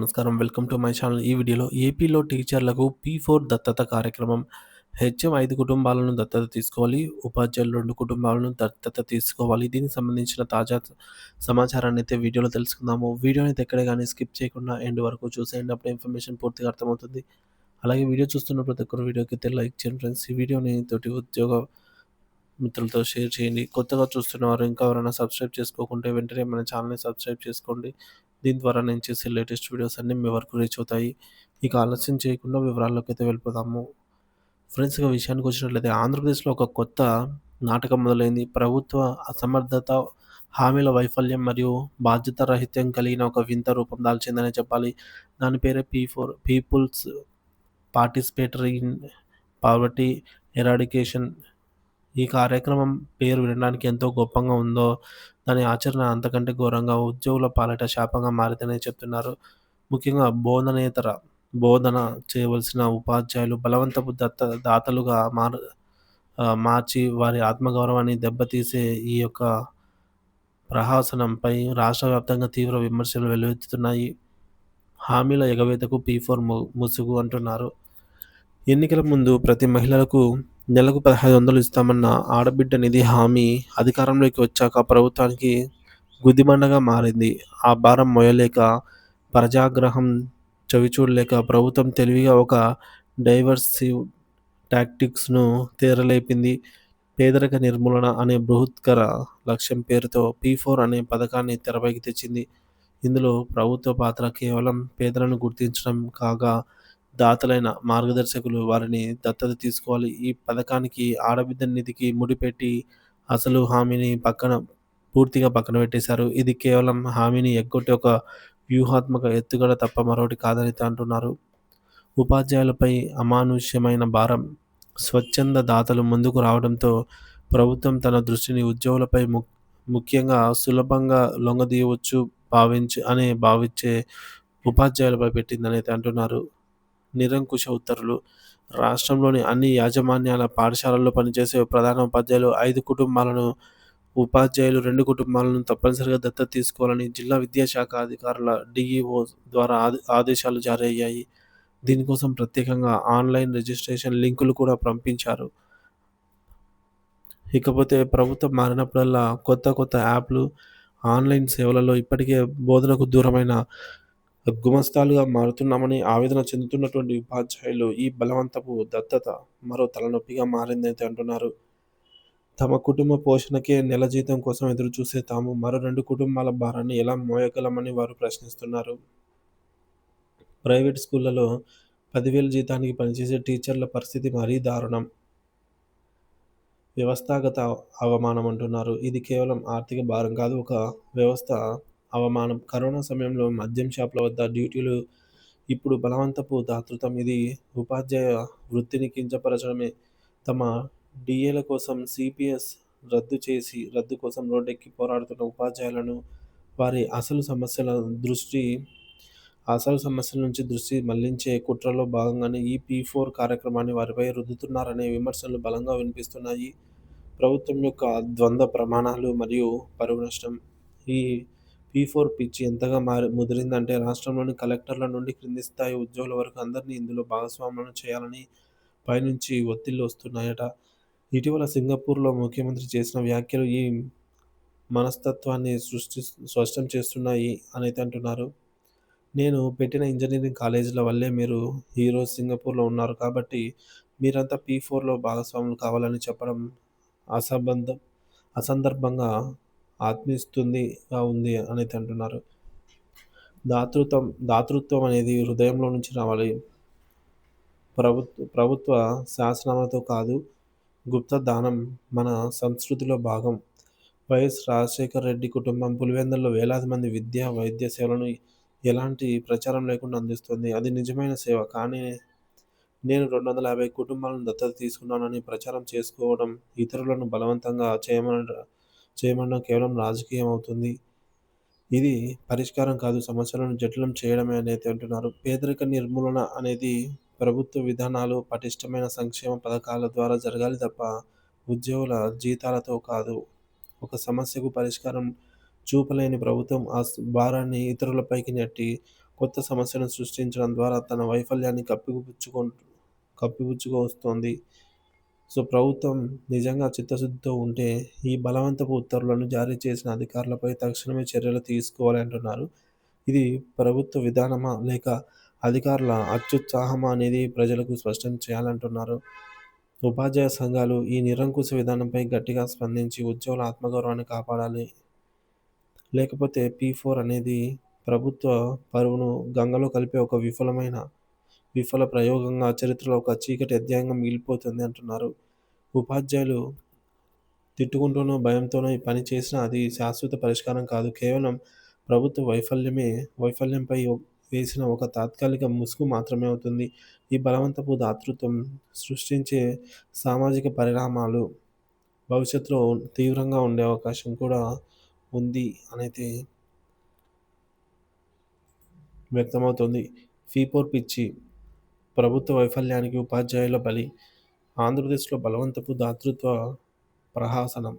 నమస్కారం. Welcome to my channel. ఈ వీడియోలో ఏపీలో టీచర్లకు పీ4 దత్తత కార్యక్రమం. హెచ్ఎం 5 కుటుంబాలను దత్తత తీసుకోవాలి. ఉపాధ్యాయులు 2 కుటుంబాలను దత్తత తీసుకోవాలి. దీనికి సంబంధించిన తాజా సమాచారాన్ని అయితే వీడియోలో తెలుసుకుందాము. వీడియోని అయితే ఎక్కడ గాని స్కిప్ చేయకుండా ఎండ్ వరకు చూసేయండి. అప్పుడే ఇన్ఫర్మేషన్ పూర్తిగా అర్థమవుతుంది. అలాగే వీడియో చూస్తున్న ప్రతి ఒక్కరు వీడియోకి అయితే లైక్ చేయండి ఫ్రెండ్స్. ఈ వీడియోని తోటి ఉద్యోగ మిత్రులతో షేర్ చేయండి. కొత్తగా చూస్తున్నవారు ఇంకా ఎవరైనా సబ్స్క్రైబ్ చేసుకోకుంటే వెంటనే మన ఛానల్‌ని సబ్స్క్రైబ్ చేసుకోండి. దీని ద్వారా నేను చేసే లేటెస్ట్ వీడియోస్ అన్నీ మీ వరకు రీచ్ అవుతాయి. ఇక ఆలస్యం చేయకుండా వివరాల్లోకైతే వెళ్ళిపోదాము. ఫ్రెండ్స్, ఇక విషయానికొచ్చినట్లయితే ఆంధ్రప్రదేశ్‌లో ఒక కొత్త నాటకం మొదలైంది. ప్రభుత్వ అసమర్థత, హామీల వైఫల్యం మరియు బాధ్యతారాహిత్యం కలిగిన ఒక వింత రూపం దాల్చిందనే చెప్పాలి. దాని పేరే పీ4 peoples participatory in poverty eradication. ఈ కార్యక్రమం పేరు వినడానికి ఎంతో గొప్పగా ఉందో, దాని ఆచరణ అంతకంటే ఘోరంగా ఉద్యోగుల పాలిట శాపంగా మారిందని చెప్తున్నారు. ముఖ్యంగా బోధన చేయవలసిన ఉపాధ్యాయులు బలవంతపు దాతలుగా మార్చి వారి ఆత్మగౌరవాన్ని దెబ్బతీసే ఈ యొక్క ప్రహసనంపై రాష్ట్ర వ్యాప్తంగా తీవ్ర విమర్శలు వెల్లువెత్తుతున్నాయి. హామీల ఎగవేతకు పీ4 ముసుగు అంటున్నారు. ఎన్నికల ముందు ప్రతి మహిళలకు నెలకు 1500 ఇస్తామన్న ఆడబిడ్డ నిధి హామీ అధికారంలోకి వచ్చాక ప్రభుత్వానికి గుదిబండగా మారింది. ఆ భారం మోయలేక, ప్రజాగ్రహం చవిచూడలేక ప్రభుత్వం తెలివిగా ఒక డైవర్సివ్ టాక్టిక్స్‌ను తెరలేపింది. పేదరిక నిర్మూలన అనే బృహత్కర లక్ష్యం పేరుతో పీ4 అనే పథకాన్ని తెరపైకి తెచ్చింది. ఇందులో ప్రభుత్వ పాత్ర కేవలం పేదలను గుర్తించడం కాగా, దాతలైన మార్గదర్శకులు వారిని దత్తత తీసుకోవాలి. ఈ పథకానికి ఆడబిడ్డ నిధికి ముడిపెట్టి అసలు హామీని పూర్తిగా పక్కన పెట్టేశారు. ఇది కేవలం హామీని ఎగ్గొట్టే ఒక వ్యూహాత్మక ఎత్తుగడ తప్ప మరొకటి కాదని అంటున్నారు. ఉపాధ్యాయులపై అమానుష్యమైన భారం. స్వచ్ఛంద దాతలు ముందుకు రావడంతో ప్రభుత్వం తన దృష్టిని ఉద్యోగులపై ముఖ్యంగా సులభంగా లొంగదీయవచ్చు భావించే ఉపాధ్యాయులపై పెట్టిందని అంటున్నారు. నిరంకుశ ఉత్తర్వులు. రాష్ట్రంలోని అన్ని యాజమాన్యాల పాఠశాలల్లో పనిచేసే ప్రధాన ఉపాధ్యాయులు 5 కుటుంబాలను, ఉపాధ్యాయులు 2 కుటుంబాలను తప్పనిసరిగా దత్తత తీసుకోవాలని జిల్లా విద్యాశాఖ అధికారుల డీఈఓ ద్వారా ఆదేశాలు జారీ అయ్యాయి. దీనికోసం ప్రత్యేకంగా ఆన్‌లైన్ రిజిస్ట్రేషన్ లింకులు కూడా పంపించారు. ఇకపోతే ప్రభుత్వం మారినప్పుడల్లా కొత్త యాప్‌లు, ఆన్‌లైన్ సేవలలో ఇప్పటికే బోధనకు దూరమైన గుమస్తాలుగా మారుతున్నామని ఆవేదన చెందుతున్నటువంటి ఉపాధ్యాయులు ఈ బలవంతపు దత్తత మరో తలనొప్పిగా మారిందైతే అంటున్నారు. తమ కుటుంబ పోషణకే నెల జీతం కోసం ఎదురుచూసే తాము మరో 2 కుటుంబాల భారాన్ని ఎలా మోయగలమని వారు ప్రశ్నిస్తున్నారు. ప్రైవేట్ స్కూళ్లలో 10,000 జీతానికి పనిచేసే టీచర్ల పరిస్థితి మరీ దారుణం. వ్యవస్థాగత అవమానం అంటున్నారు. ఇది కేవలం ఆర్థిక భారం కాదు, ఒక వ్యవస్థ అవమానం. కరోనా సమయంలో మద్యం షాపుల వద్ద డ్యూటీలు, ఇప్పుడు బలవంతపు దాతృత్వం. ఇది ఉపాధ్యాయ వృత్తిని కించపరచడమే. తమ డీఏల కోసం సిపిఎస్ రద్దు కోసం రోడ్డెక్కి పోరాడుతున్న ఉపాధ్యాయులను వారి అసలు సమస్యల నుంచి దృష్టి మళ్లించే కుట్రలో భాగంగానే ఈ పీ4 కార్యక్రమాన్ని వారిపై రుద్దుతున్నారనే విమర్శలు బలంగా వినిపిస్తున్నాయి. ప్రభుత్వం యొక్క ద్వంద్వ ప్రమాణాలు మరియు పరువు నష్టం. ఈ పీ4 పిచ్చి ఎంతగా ముదిరిందంటే రాష్ట్రంలోని కలెక్టర్ల నుండి క్రింది స్థాయి ఉద్యోగుల వరకు అందరినీ ఇందులో భాగస్వాములను చేయాలని పైనుంచి ఒత్తిళ్లు వస్తున్నాయట. ఇటీవల సింగపూర్‌లో ముఖ్యమంత్రి చేసిన వ్యాఖ్యలు ఈ మనస్తత్వాన్ని స్పష్టం చేస్తున్నాయి అనైతే అంటున్నారు. నేను పెట్టిన ఇంజినీరింగ్ కాలేజీల వల్లే మీరు ఈరోజు సింగపూర్‌లో ఉన్నారు కాబట్టి మీరంతా పీ4లో భాగస్వాములు కావాలని చెప్పడం అసందర్భంగా ఆత్మీస్తుతిగా ఉంది అనైతే అంటున్నారు. దాతృత్వం అనేది హృదయంలో నుంచి రావాలి. ప్రభుత్వ శాసనాలతో కాదు. గుప్త దానం మన సంస్కృతిలో భాగం. వైఎస్ రాజశేఖర రెడ్డి కుటుంబం పులివెందులలో వేలాది మంది విద్య, వైద్య సేవలను ఎలాంటి ప్రచారం లేకుండా అందిస్తోంది. అది నిజమైన సేవ. కానీ నేను 250 కుటుంబాలను దత్తత తీసుకున్నానని ప్రచారం చేసుకోవడం, ఇతరులను బలవంతంగా చేయమనడం కేవలం రాజకీయం అవుతుంది. ఇది పరిష్కారం కాదు, సమస్యలను జటిలం చేయడమే అనైతే అంటున్నారు. పేదరిక నిర్మూలన అనేది ప్రభుత్వ విధానాలు, పటిష్టమైన సంక్షేమ పథకాల ద్వారా జరగాలి తప్ప ఉద్యోగుల జీతాలతో కాదు. ఒక సమస్యకు పరిష్కారం చూపలేని ప్రభుత్వం ఆ భారాన్ని ఇతరులపైకి నెట్టి కొత్త సమస్యను సృష్టించడం ద్వారా తన వైఫల్యాన్ని కప్పిపుచ్చుకొస్తోంది. సో, ప్రభుత్వం నిజంగా చిత్తశుద్ధితో ఉంటే ఈ బలవంతపు ఉత్తర్వులను జారీ చేసిన అధికారులపై తక్షణమే చర్యలు తీసుకోవాలి అంటున్నారు. ఇది ప్రభుత్వ విధానమా? లేక అధికారుల అత్యుత్సాహమా అనేది ప్రజలకు స్పష్టం చేయాలంటున్నారు. ఉపాధ్యాయ సంఘాలు ఈ నిరంకుశ విధానంపై గట్టిగా స్పందించి ఉద్యోగుల ఆత్మగౌరవాన్ని కాపాడాలి. లేకపోతే పీ4 అనేది ప్రభుత్వ పరువును గంగలో కలిపే ఒక విఫల ప్రయోగంగా చరిత్రలో ఒక చీకటి అధ్యాయంగా మిగిలిపోతుంది అంటున్నారు. ఉపాధ్యాయులు తిట్టుకుంటూనో, భయంతోనో ఈ పని చేసినా అది శాశ్వత పరిష్కారం కాదు. కేవలం ప్రభుత్వ వైఫల్యంపై వేసిన ఒక తాత్కాలిక ముసుగు మాత్రమే అవుతుంది. ఈ బలవంతపు దాతృత్వం సృష్టించే సామాజిక పరిణామాలు భవిష్యత్తులో తీవ్రంగా ఉండే అవకాశం కూడా ఉంది అనైతే వ్యక్తమవుతోంది. ఫీ4 పిచ్చి, ప్రభుత్వ వైఫల్యానికి ఉపాధ్యాయుల బలి. ఆంధ్రప్రదేశ్‌లో బలవంతపు దాతృత్వ ప్రహసనం.